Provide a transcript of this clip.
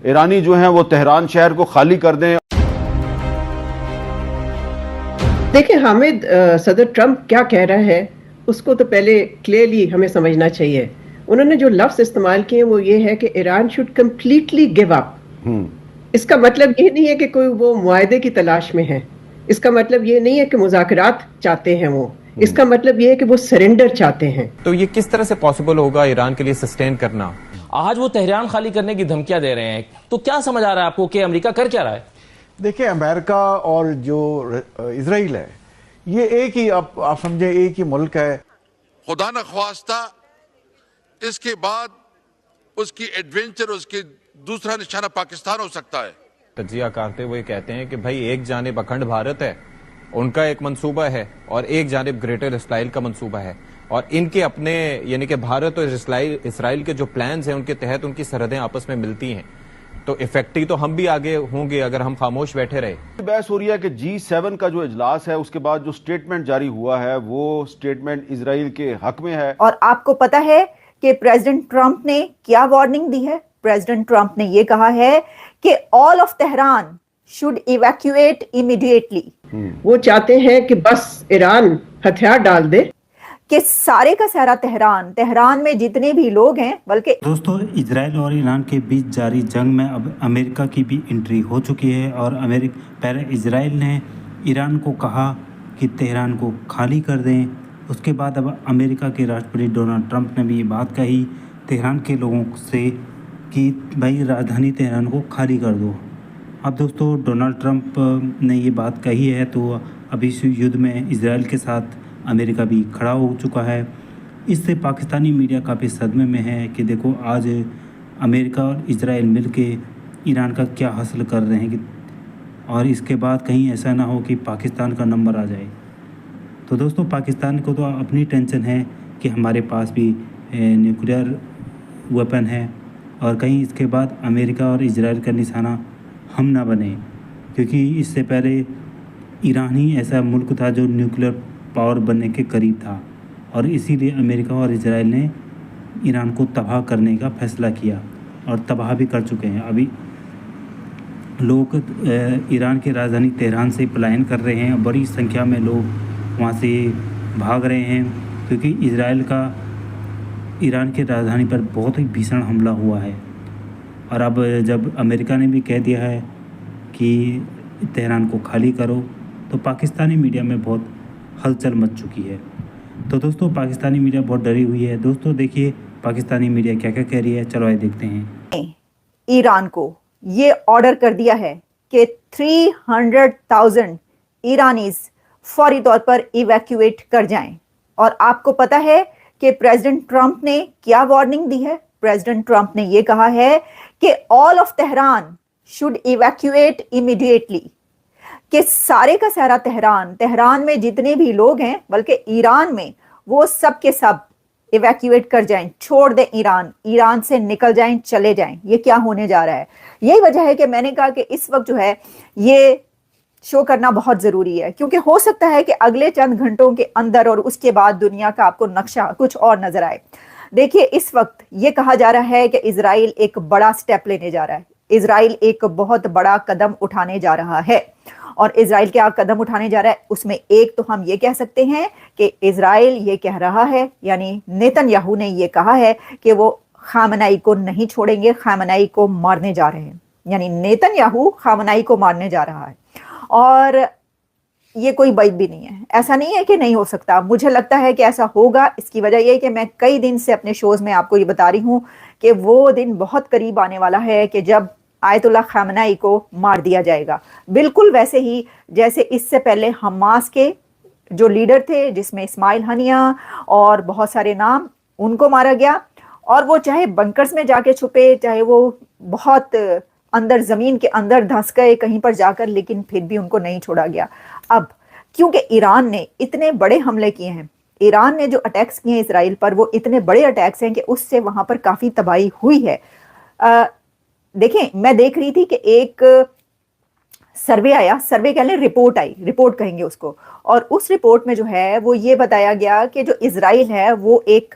ایرانی جو ہیں وہ تہران شہر کو خالی کر دیں. دیکھیں حامد، صدر ٹرمپ کیا کہہ رہا ہے اس کو تو پہلے کلیئرلی ہمیں سمجھنا چاہیے. انہوں نے جو لفظ استعمال کیے وہ یہ ہے کہ Iran should completely give up. اس کا مطلب یہ نہیں ہے کہ کوئی وہ معاہدے کی تلاش میں ہے. اس کا مطلب یہ نہیں ہے کہ مذاکرات چاہتے ہیں وہ. اس کا مطلب یہ ہے کہ وہ سرنڈر چاہتے ہیں. تو یہ کس طرح سے پاسبل ہوگا ایران کے لیے سسٹین کرنا؟ آج وہ تہران خالی کرنے کی دھمکیاں دے رہے ہیں، تو کیا سمجھ آ رہا ہے آپ کو کہ امریکہ کر کیا رہا ہے؟ دیکھیں، امریکہ اور جو اسرائیل ہے یہ ایک ہی، آپ سمجھیں ایک ہی ملک ہے. خدا نخواستہ اس کے بعد اس کی ایڈونچر، اس کی دوسرا نشانہ پاکستان ہو سکتا ہے. تجزیہ کرتے ہوئے کہتے ہیں کہ بھائی ایک جانب اکھنڈ بھارت ہے، ان کا ایک منصوبہ ہے، اور ایک جانب گریٹر اسرائیل کا منصوبہ ہے، اور ان کے اپنے یعنی کہ بھارت اور اسرائیل کے جو پلانز ہیں ان کے تحت ان کی سرحدیں آپس میں ملتی ہیں. تو افیکٹو تو ہم بھی آگے ہوں گے اگر ہم خاموش بیٹھے رہے. بحث ہو رہی ہے کہ G7 کا جو اجلاس ہے اس کے بعد جو سٹیٹمنٹ جاری ہوا ہے وہ سٹیٹمنٹ اسرائیل کے حق میں ہے. اور آپ کو پتا ہے کہ پریزیڈنٹ ٹرمپ نے کیا وارننگ دی ہے؟ پریزیڈنٹ ٹرمپ نے یہ کہا ہے کہ all of Tehran should evacuate immediately. وہ چاہتے ہیں کہ بس ایران ہتھیار ڈال دے، کہ سارے کا سارا تہران میں جتنے بھی لوگ ہیں. بلکہ دوستو، اسرائیل اور ایران کے بیچ جاری جنگ میں اب امریکہ کی بھی انٹری ہو چکی ہے، اور پہلے اسرائیل نے ایران کو کہا کہ تہران کو خالی کر دیں. اس کے بعد اب امریکہ کے راشٹرپتی ڈونلڈ ٹرمپ نے بھی یہ بات کہی تہران کے لوگوں سے کہ بھائی راجدھانی تہران کو خالی کر دو. اب دوستو، ڈونلڈ ٹرمپ نے یہ بات کہی ہے تو اب اس یدھ میں اسرائیل کے ساتھ امریکہ بھی کھڑا ہو چکا ہے. اس سے پاکستانی میڈیا کافی صدمے میں ہے کہ دیکھو آج امریکہ اور اسرائیل مل کے ایران کا کیا حاصل کر رہے ہیں، اور اس کے بعد کہیں ایسا نہ ہو کہ پاکستان کا نمبر آ جائے. تو دوستو، پاکستان کو تو اپنی ٹینشن ہے کہ ہمارے پاس بھی نیوکلیئر ویپن ہے، اور کہیں اس کے بعد امریکہ اور اسرائیل کا نشانہ ہم نہ بنیں، کیونکہ اس سے پہلے ایران ہی ایسا ملک تھا جو نیوکلیئر پاور بننے کے قریب تھا، اور اسی لیے امریکہ اور اسرائیل نے ایران کو تباہ کرنے کا فیصلہ کیا، اور تباہ بھی کر چکے ہیں. ابھی لوگ ایران کے راجدھانی تہران سے پلائن کر رہے ہیں، بڑی سنکھیا میں لوگ وہاں سے بھاگ رہے ہیں، کیونکہ اسرائیل کا ایران کے راجدھانی پر بہت ہی بھیشن حملہ ہوا ہے. اور اب جب امریکہ نے بھی کہہ دیا ہے کہ تہران کو خالی کرو، تو پاکستانی میڈیا میں بہت ہلچل مچ چکی ہے. تو دوستو، پاکستانی میڈیا بہت ڈری ہوئی ہے. دوستو دیکھیے پاکستانی میڈیا کیا کیا کہہ رہی ہے، چلو آئے دیکھتے ہیں. ایران کو یہ آرڈر کر دیا ہے کہ 300,000 ایرانیز فوری طور پر ایویکویٹ کر جائیں. اور آپ کو پتا ہے کہ پریزیڈنٹ ٹرمپ نے کیا وارننگ دی ہے؟ پریزیڈنٹ ٹرمپ نے یہ کہا ہے کہ all of Tehran should evacuate immediately, کہ سارے کا سارا تہران میں جتنے بھی لوگ ہیں، بلکہ ایران میں، وہ سب کے سب ایویکویٹ کر جائیں، چھوڑ دیں ایران سے نکل جائیں، چلے جائیں. یہ کیا ہونے جا رہا ہے؟ یہی وجہ ہے کہ میں نے کہا کہ اس وقت جو ہے یہ شو کرنا بہت ضروری ہے، کیونکہ ہو سکتا ہے کہ اگلے چند گھنٹوں کے اندر اور اس کے بعد دنیا کا آپ کو نقشہ کچھ اور نظر آئے. دیکھیے، اس وقت یہ کہا جا رہا ہے کہ اسرائیل ایک بڑا سٹیپ لینے جا رہا ہے، اسرائیل ایک بہت بڑا قدم اٹھانے جا رہا ہے. اور اسرائیل کیا قدم اٹھانے جا رہا ہے؟ اس میں ایک تو ہم یہ کہہ سکتے ہیں کہ اسرائیل یہ کہہ رہا ہے، یعنی نیتن یاہو نے یہ کہا ہے کہ وہ خامنائی کو نہیں چھوڑیں گے، خامنائی کو مارنے جا رہے ہیں. یعنی نیتن یاہو خامنائی کو مارنے جا رہا ہے. اور یہ کوئی بعید بھی نہیں ہے، ایسا نہیں ہے کہ نہیں ہو سکتا. مجھے لگتا ہے کہ ایسا ہوگا. اس کی وجہ یہ ہے کہ میں کئی دن سے اپنے شوز میں آپ کو یہ بتا رہی ہوں کہ وہ دن بہت قریب آنے والا ہے کہ جب آیت اللہ خامنائی کو مار دیا جائے گا، بالکل ویسے ہی جیسے اس سے پہلے حماس کے جو لیڈر تھے، جس میں اسماعیل ہنیہ اور بہت سارے نام، ان کو مارا گیا. اور وہ چاہے بنکرز میں جا کے چھپے، چاہے وہ بہت اندر زمین کے اندر دھنس گئے کہیں پر جا کر، لیکن پھر بھی ان کو نہیں چھوڑا گیا. اب کیونکہ ایران نے اتنے بڑے حملے کیے ہیں، ایران نے جو اٹیکس کیے ہیں اسرائیل پر، وہ اتنے بڑے اٹیکس ہیں کہ اس سے وہاں پر کافی تباہی ہوئی ہے. دیکھیں، میں دیکھ رہی تھی کہ ایک سروے آیا، سروے کہہ لیں، رپورٹ آئی، رپورٹ کہیں گے اس کو. اور اس رپورٹ میں جو ہے وہ یہ بتایا گیا کہ جو اسرائیل ہے وہ ایک